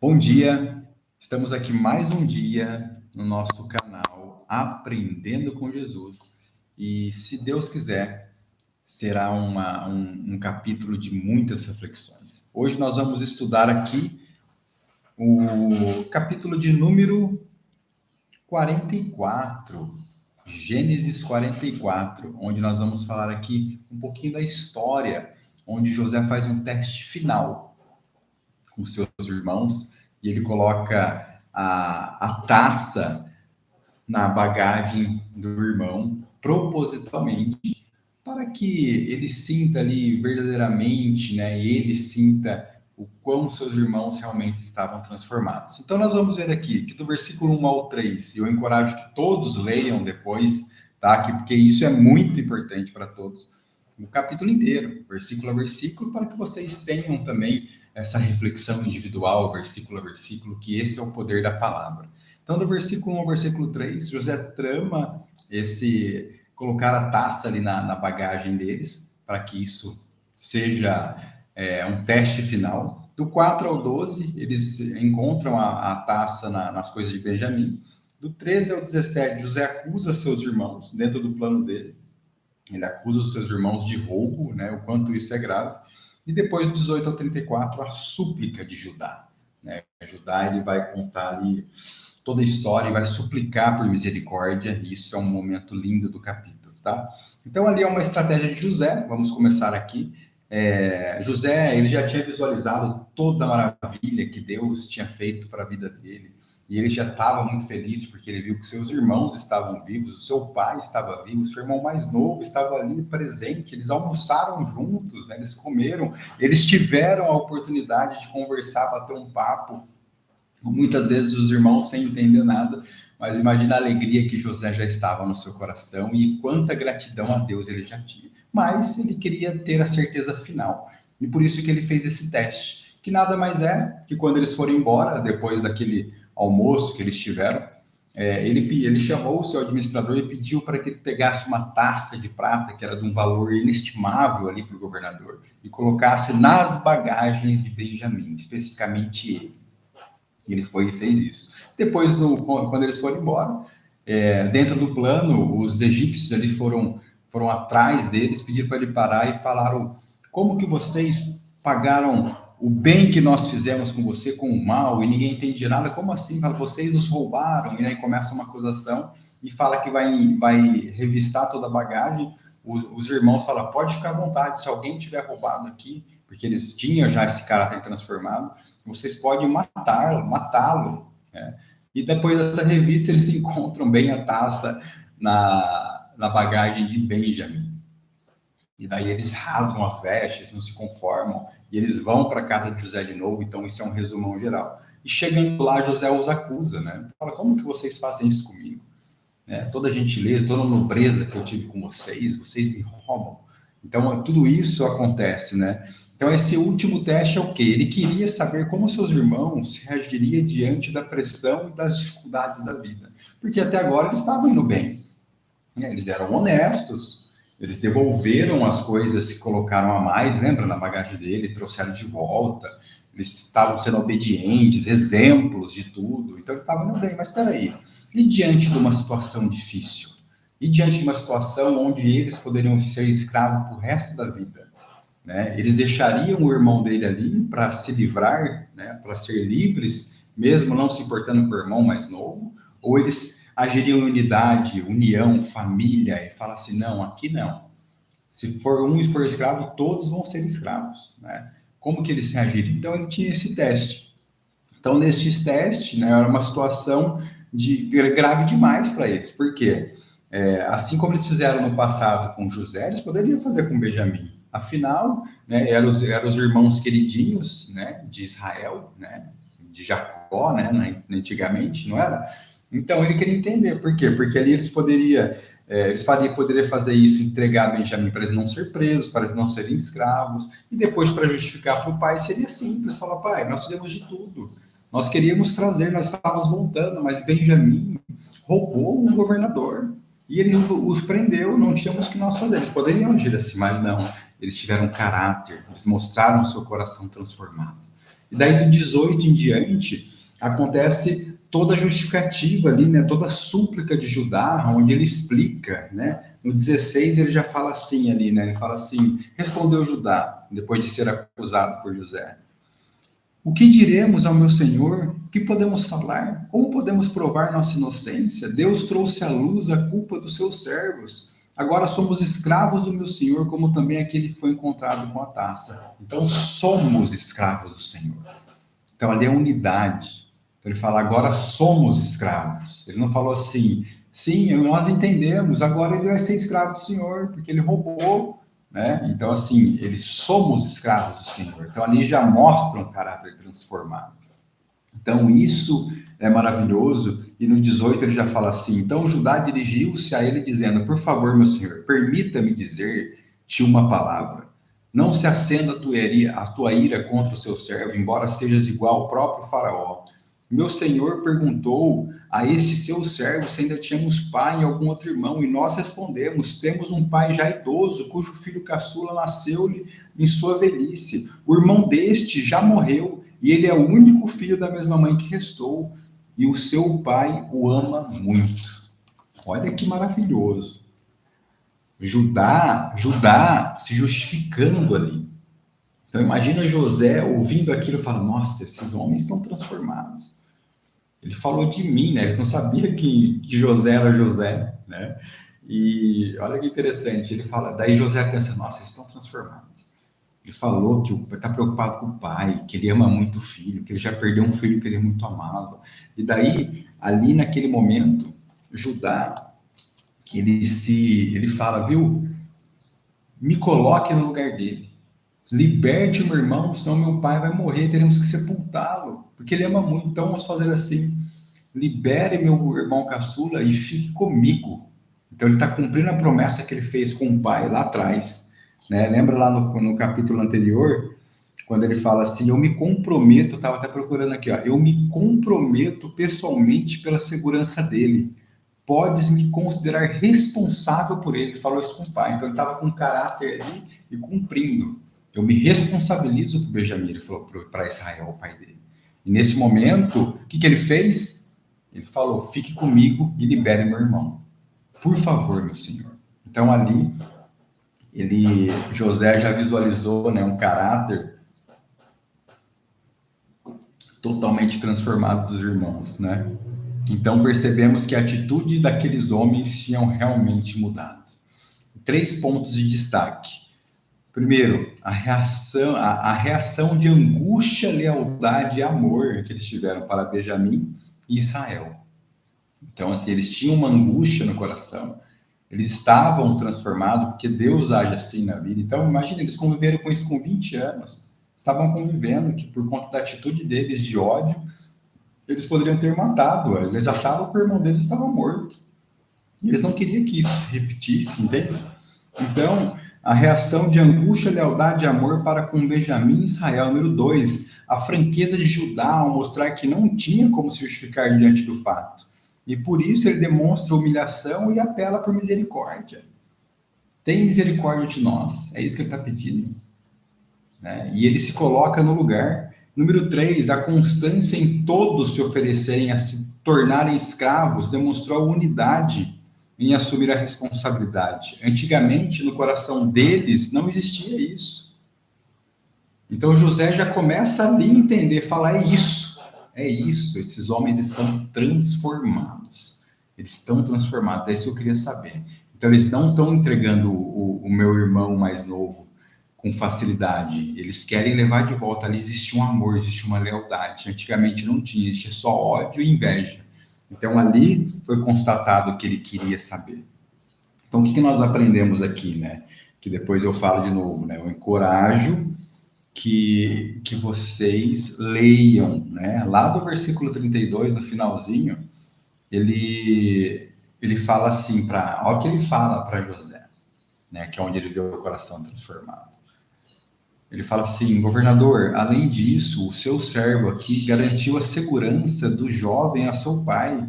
Bom dia, estamos aqui mais um dia no nosso canal Aprendendo com Jesus e, se Deus quiser, será um capítulo de muitas reflexões. Hoje nós vamos estudar aqui o capítulo de número 44, Gênesis 44, onde nós vamos falar aqui um pouquinho da história, onde José faz um teste final com seus irmãos e ele coloca a taça na bagagem do irmão propositalmente para que ele sinta ali verdadeiramente, né? Ele sinta o quão seus irmãos realmente estavam transformados. Então nós vamos ver aqui que do versículo 1 ao 3, e eu encorajo que todos leiam depois, tá? Porque isso é muito importante para todos. O capítulo inteiro, versículo a versículo, para que vocês tenham também essa reflexão individual, versículo a versículo, que esse é o poder da palavra. Então, do versículo 1 ao versículo 3, José trama colocar a taça ali na bagagem deles, para que isso seja um teste final. Do 4 ao 12, eles encontram a taça nas coisas de Benjamim. Do 13 ao 17, José acusa seus irmãos dentro do plano dele. Ele acusa os seus irmãos de roubo, né, o quanto isso é grave. E depois, do 18 ao 34, a súplica de Judá. Né? Judá, ele vai contar ali toda a história e vai suplicar por misericórdia. E isso é um momento lindo do capítulo, tá? Então, ali é uma estratégia de José. Vamos começar aqui. José, ele já tinha visualizado toda a maravilha que Deus tinha feito para a vida dele. E ele já estava muito feliz porque ele viu que seus irmãos estavam vivos, o seu pai estava vivo, o seu irmão mais novo estava ali presente, eles almoçaram juntos, né? Eles comeram, eles tiveram a oportunidade de conversar, bater um papo, muitas vezes os irmãos sem entender nada, mas imagina a alegria que José já estava no seu coração e quanta gratidão a Deus ele já tinha. Mas ele queria ter a certeza final, e por isso que ele fez esse teste, que nada mais é que quando eles foram embora, depois daquele almoço que eles tiveram, ele chamou o seu administrador e pediu para que ele pegasse uma taça de prata, que era de um valor inestimável ali para o governador, e colocasse nas bagagens de Benjamim, especificamente ele. Ele foi e fez isso. Depois, quando eles foram embora, dentro do plano, os egípcios ali foram atrás deles, pediram para ele parar e falaram: como que vocês pagaram o bem que nós fizemos com você com o mal, e ninguém entende nada? Como assim? Fala, vocês nos roubaram. E aí começa uma acusação e fala que vai revistar toda a bagagem. Os irmãos falam: pode ficar à vontade, se alguém tiver roubado aqui, porque eles tinham já esse caráter transformado, vocês podem matá-lo. Né? E depois dessa revista, eles encontram bem a taça na bagagem de Benjamim. E daí eles rasgam as vestes, não se conformam, e eles vão para a casa de José de novo. Então isso é um resumão geral. E chegando lá, José os acusa, né? Fala: como que vocês fazem isso comigo? Né? Toda a gentileza, toda a nobreza que eu tive com vocês me roubam. Então tudo isso acontece, né? Então esse último teste é o quê? Ele queria saber como seus irmãos reagiriam diante da pressão e das dificuldades da vida. Porque até agora eles estavam indo bem, né? Eles eram honestos, eles devolveram as coisas que colocaram a mais, lembra, na bagagem dele, trouxeram de volta, eles estavam sendo obedientes, exemplos de tudo, então eles estavam indo bem. Mas espera aí, e diante de uma situação difícil? E diante de uma situação onde eles poderiam ser escravos para o resto da vida? Né? Eles deixariam o irmão dele ali para se livrar, né? Para ser livres, mesmo não se importando com o irmão mais novo? Ou eles agiriam em unidade, união, família, e falar assim: não, aqui não. Se for um e for escravo, todos vão ser escravos. Né? Como que eles reagiriam? Então ele tinha esse teste. Então nestes testes, né, era uma situação grave demais para eles. Por quê? Assim como eles fizeram no passado com José, eles poderiam fazer com Benjamim. Afinal, né, eram os irmãos queridinhos, né, de Israel, né, de Jacó, né, antigamente, não era? Então ele queria entender por quê? Porque ali eles poderiam fazer isso, entregar Benjamim para eles não ser presos, para eles não serem escravos, e depois, para justificar para o pai, seria simples: falar: pai, nós fizemos de tudo, nós queríamos trazer, nós estávamos voltando, mas Benjamim roubou um governador, e ele os prendeu, não tínhamos o que nós fazer. Eles poderiam agir assim, mas não, eles tiveram caráter, eles mostraram o seu coração transformado. E daí do 18 em diante, acontece toda a justificativa ali, né? Toda a súplica de Judá, onde ele explica, né? No 16 ele já fala assim ali, né? Ele fala assim, respondeu Judá, depois de ser acusado por José. O que diremos ao meu senhor? O que podemos falar? Como podemos provar nossa inocência? Deus trouxe à luz a culpa dos seus servos. Agora somos escravos do meu senhor, como também aquele que foi encontrado com a taça. Então somos escravos do Senhor. Então ali é unidade. Então ele fala, agora somos escravos. Ele não falou assim, sim, nós entendemos, agora ele vai ser escravo do Senhor, porque ele roubou, né? Então, assim, eles somos escravos do Senhor. Então ali já mostra um caráter transformado. Então isso é maravilhoso. E no 18 ele já fala assim, então Judá dirigiu-se a ele dizendo, por favor, meu senhor, permita-me dizer-te uma palavra. Não se acenda a tua ira contra o seu servo, embora sejas igual ao próprio faraó. Meu senhor perguntou a este seu servo se ainda tínhamos pai e algum outro irmão, e nós respondemos, temos um pai já idoso, cujo filho caçula nasceu-lhe em sua velhice. O irmão deste já morreu, e ele é o único filho da mesma mãe que restou, e o seu pai o ama muito. Olha que maravilhoso. Judá se justificando ali. Então imagina José ouvindo aquilo e falando, nossa, esses homens estão transformados. Ele falou de mim, né? Eles não sabiam que José era José, né? E olha que interessante, ele fala, daí José pensa, nossa, eles estão transformados. Ele falou que está preocupado com o pai, que ele ama muito o filho, que ele já perdeu um filho que ele muito amava. E daí, ali naquele momento, Judá, ele fala, viu? Me coloque no lugar dele. Liberte o meu irmão, senão meu pai vai morrer, teremos que sepultá-lo, porque ele ama muito. Então vamos fazer assim, libere meu irmão caçula e fique comigo. Então ele está cumprindo a promessa que ele fez com o pai lá atrás, né? Lembra lá no capítulo anterior, quando ele fala assim, eu me comprometo, estava até procurando aqui, ó, eu me comprometo pessoalmente pela segurança dele. Podes me considerar responsável por ele. Ele falou isso com o pai, então ele estava com caráter ali e cumprindo. Eu me responsabilizo por Benjamim, ele falou para Israel, o pai dele. E nesse momento, o que ele fez? Ele falou, fique comigo e libere meu irmão. Por favor, meu senhor. Então ali, José já visualizou, né, um caráter totalmente transformado dos irmãos, né? Então percebemos que a atitude daqueles homens tinham realmente mudado. 3 pontos de destaque. Primeiro, a reação de angústia, lealdade e amor que eles tiveram para Benjamim e Israel. Então, assim, eles tinham uma angústia no coração. Eles estavam transformados, porque Deus age assim na vida. Então, imagina, eles conviveram com isso com 20 anos. Estavam convivendo, que por conta da atitude deles de ódio, eles poderiam ter matado. Eles achavam que o irmão deles estava morto. E eles não queriam que isso se repetisse, entende? Então, a reação de angústia, lealdade e amor para com Benjamim e Israel. Número 2, a franqueza de Judá ao mostrar que não tinha como se justificar diante do fato. E por isso ele demonstra humilhação e apela por misericórdia. Tem misericórdia de nós. É isso que ele está pedindo. Né? E ele se coloca no lugar. Número 3, a constância em todos se oferecerem a se tornarem escravos demonstrou a unidade em assumir a responsabilidade. Antigamente, no coração deles, não existia isso. Então, José já começa ali a entender, falar, é isso, esses homens estão transformados. Eles estão transformados, é isso que eu queria saber. Então, eles não estão entregando o meu irmão mais novo com facilidade. Eles querem levar de volta. Ali existe um amor, existe uma lealdade. Antigamente não tinha, existia só ódio e inveja. Então, ali foi constatado que ele queria saber. Então, o que nós aprendemos aqui, né? Que depois eu falo de novo, né? Eu encorajo que vocês leiam, né? Lá do versículo 32, no finalzinho, ele fala assim, olha o que ele fala para José, né? Que é onde ele vê o coração transformado. Ele fala assim, governador, além disso, o seu servo aqui garantiu a segurança do jovem a seu pai,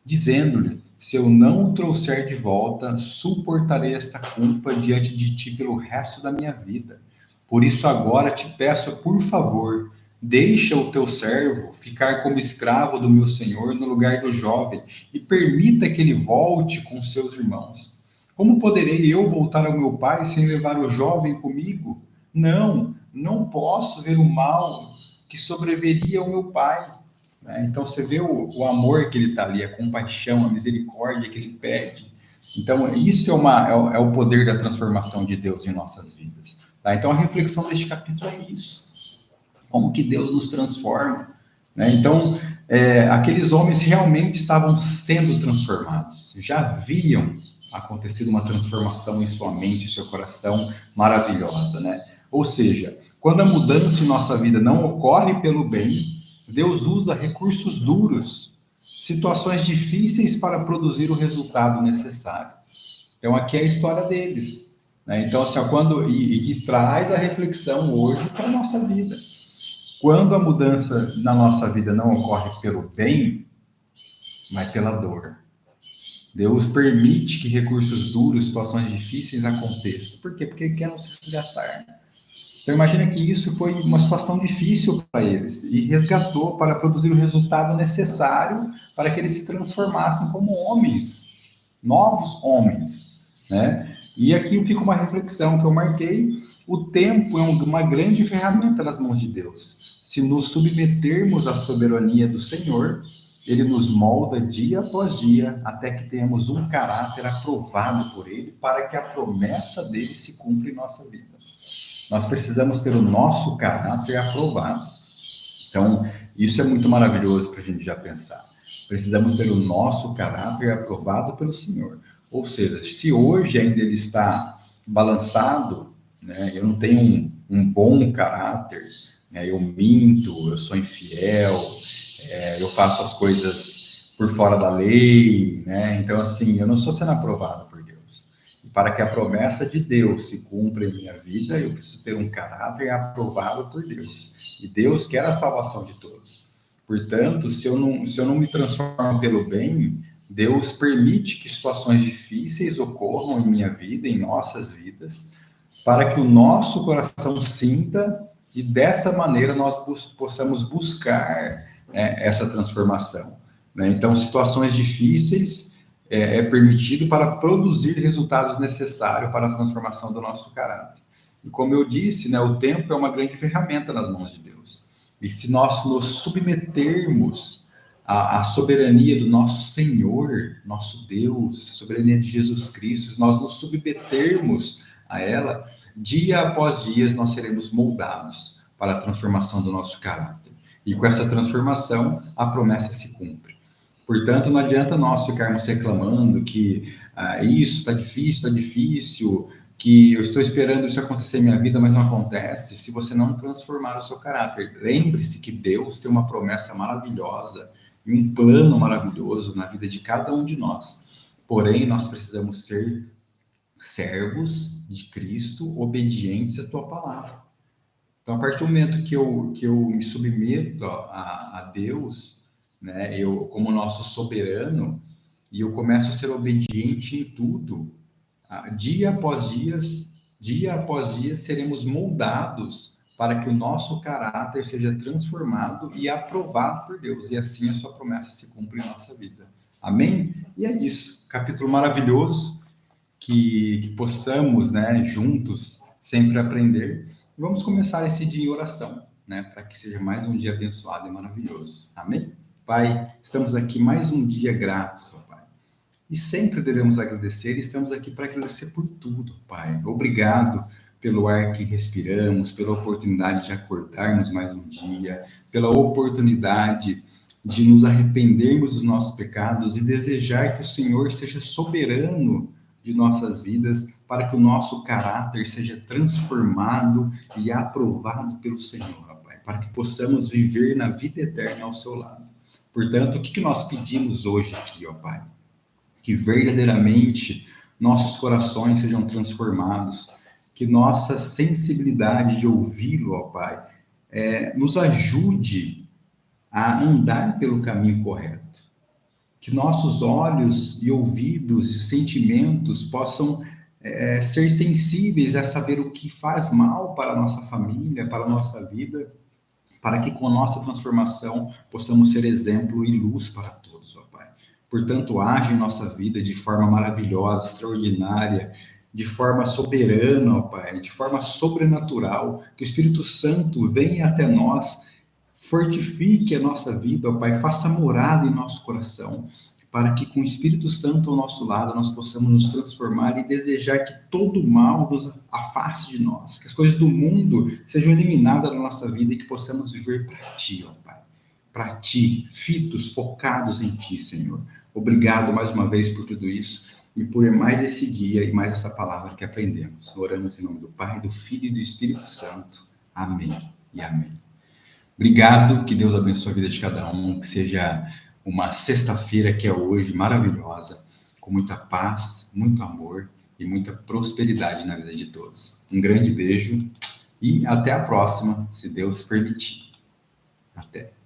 dizendo-lhe, se eu não o trouxer de volta, suportarei esta culpa diante de ti pelo resto da minha vida. Por isso agora te peço, por favor, Deixa o teu servo ficar como escravo do meu senhor no lugar do jovem e permita que ele volte com seus irmãos. Como poderei eu voltar ao meu pai sem levar o jovem comigo? Não, não posso ver o mal que sobreviria ao meu pai. Então você vê o amor que ele está ali, a compaixão, a misericórdia que ele pede. Então isso é o poder da transformação de Deus em nossas vidas. Tá? Então a reflexão deste capítulo é isso. Como que Deus nos transforma. Então, aqueles homens realmente estavam sendo transformados, já haviam acontecido uma transformação em sua mente, em seu coração, maravilhosa, Ou seja, quando a mudança em nossa vida não ocorre pelo bem, Deus usa recursos duros, situações difíceis para produzir o resultado necessário. Então, aqui é a história deles. Então, assim, e que traz a reflexão hoje para a nossa vida. Quando a mudança na nossa vida não ocorre pelo bem, mas pela dor. Deus permite que recursos duros, situações difíceis aconteçam. Por quê? Porque Ele quer nos resgatar. Então imagina que isso foi uma situação difícil para eles e resgatou para produzir o resultado necessário para que eles se transformassem como homens, novos homens, E aqui fica uma reflexão que eu marquei. O tempo é uma grande ferramenta nas mãos de Deus. Se nos submetermos à soberania do Senhor, Ele nos molda dia após dia, até que tenhamos um caráter aprovado por Ele, para que a promessa dele se cumpra em nossa vida. Nós precisamos ter o nosso caráter aprovado. Então, isso é muito maravilhoso para a gente já pensar. Precisamos ter o nosso caráter aprovado pelo Senhor. Ou seja, se hoje ainda ele está balançado, eu não tenho um bom caráter, eu minto, eu sou infiel, eu faço as coisas por fora da lei, Então, assim, eu não estou sendo aprovado por Deus. E para que a promessa de Deus se cumpra em minha vida, eu preciso ter um caráter aprovado por Deus. E Deus quer a salvação de todos. Portanto, se eu não me transformo pelo bem, Deus permite que situações difíceis ocorram em minha vida, em nossas vidas, para que o nosso coração sinta e dessa maneira nós possamos buscar essa transformação. Então, situações difíceis é permitido para produzir resultados necessários para a transformação do nosso caráter. E como eu disse, o tempo é uma grande ferramenta nas mãos de Deus. E se nós nos submetermos à soberania do nosso Senhor, nosso Deus, a soberania de Jesus Cristo, se nós nos submetermos a ela, dia após dia nós seremos moldados para a transformação do nosso caráter. E com essa transformação, a promessa se cumpre. Portanto, não adianta nós ficarmos reclamando que isso está difícil, que eu estou esperando isso acontecer em minha vida, mas não acontece, se você não transformar o seu caráter. Lembre-se que Deus tem uma promessa maravilhosa e um plano maravilhoso na vida de cada um de nós. Porém, nós precisamos ser servos de Cristo, obedientes à tua palavra. Então, a partir do momento que eu me submeto a Deus, eu como nosso soberano, e eu começo a ser obediente em tudo, dia após dia, seremos moldados para que o nosso caráter seja transformado e aprovado por Deus, e assim a sua promessa se cumpra em nossa vida. Amém? E é isso. Capítulo maravilhoso, que possamos, juntos, sempre aprender. E vamos começar esse dia em oração, para que seja mais um dia abençoado e maravilhoso. Amém? Pai, estamos aqui mais um dia gratos, ó Pai. E sempre devemos agradecer, e estamos aqui para agradecer por tudo, Pai. Obrigado pelo ar que respiramos, pela oportunidade de acordarmos mais um dia, pela oportunidade de nos arrependermos dos nossos pecados e desejar que o Senhor seja soberano de nossas vidas, para que o nosso caráter seja transformado e aprovado pelo Senhor, Pai, para que possamos viver na vida eterna ao seu lado. Portanto, o que nós pedimos hoje aqui, ó Pai? Que verdadeiramente nossos corações sejam transformados, que nossa sensibilidade de ouvi-lo, ó Pai, nos ajude a andar pelo caminho correto. Que nossos olhos e ouvidos e sentimentos possam ser sensíveis a saber o que faz mal para a nossa família, para a nossa vida, para que com a nossa transformação possamos ser exemplo e luz para todos, ó Pai. Portanto, age em nossa vida de forma maravilhosa, extraordinária, de forma soberana, ó Pai, de forma sobrenatural, que o Espírito Santo venha até nós, fortifique a nossa vida, ó Pai, faça morada em nosso coração, para que com o Espírito Santo ao nosso lado nós possamos nos transformar e desejar que todo o mal nos afaste de nós, que as coisas do mundo sejam eliminadas da nossa vida e que possamos viver para Ti, ó Pai, para Ti, fitos, focados em Ti, Senhor. Obrigado mais uma vez por tudo isso e por mais esse dia e mais essa palavra que aprendemos. Oramos em nome do Pai, do Filho e do Espírito Santo. Amém e amém. Obrigado, que Deus abençoe a vida de cada um, que seja uma sexta-feira que é hoje maravilhosa, com muita paz, muito amor e muita prosperidade na vida de todos. Um grande beijo e até a próxima, se Deus permitir. Até.